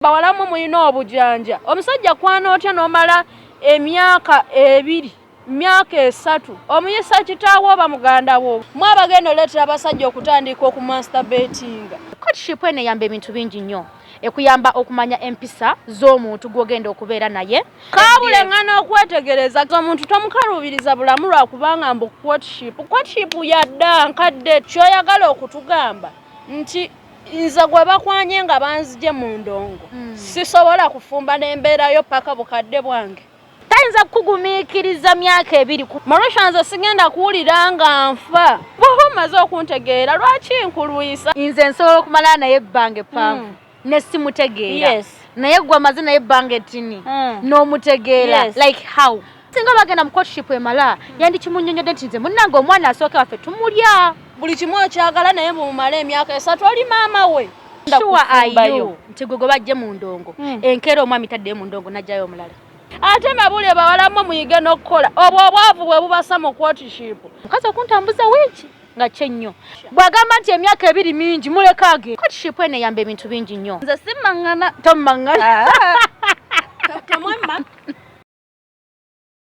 Bawalamu muyina obujanja. Omusajja kwana otya n'omala emyaka 2, myaka 3. Omuyisa kitaawo oba muganda wo. Mwabagenda oleetera abasajja okutandika okumasturbatinga. Courtship ene yamba ebintu bingi nnyo. Ekuyamba okumanya empisa z'omuntu gw'ogenda okubeera naye. Kaabulengana okwetegereza omuntu tomukalubiriza bulamu lwakubanga mbu courtship. Courtship yadda nkadde kyoyagala okutugamba nti nze gwe bakwanye nga banzije mu ndongo. Sisobola kufumba n'embeerayo paka bukadde bwange. Tayinza kugumiikiriza myaka 2. Marusha nze sigenda kuwulira nga nfa. Bw'oba omaze okuntegeera lwaki nkulwisa? Nze nsobola okumala naye ebbanga eppanvu ne simutegeera. Naye gwe amaze naye ebbanga ettini n'omutegeera. Like how? Singa bagenda mu courtship emala yandikimunnyonnyodde nti nze munnange omwana asooka waffe tumulya. Buli kimu okyagala naye bumumala emyaka 3 oli maama we. Sure are you? Nti gwe bajje mu ndongo. Enkeera omwami taddeyo mu ndongo najjayo omulala. Ate mabule bawalamu muyige n'okukola obwo obwavu bwe bubasa mu courtship. Mukazi okuntambuza wiiki nga kyennyo. Bw'agamba nti emyaka 2 mingi mulekage. Courtship ene yamba ebintu bingi nnyo. Nze simmangana. Tommangana.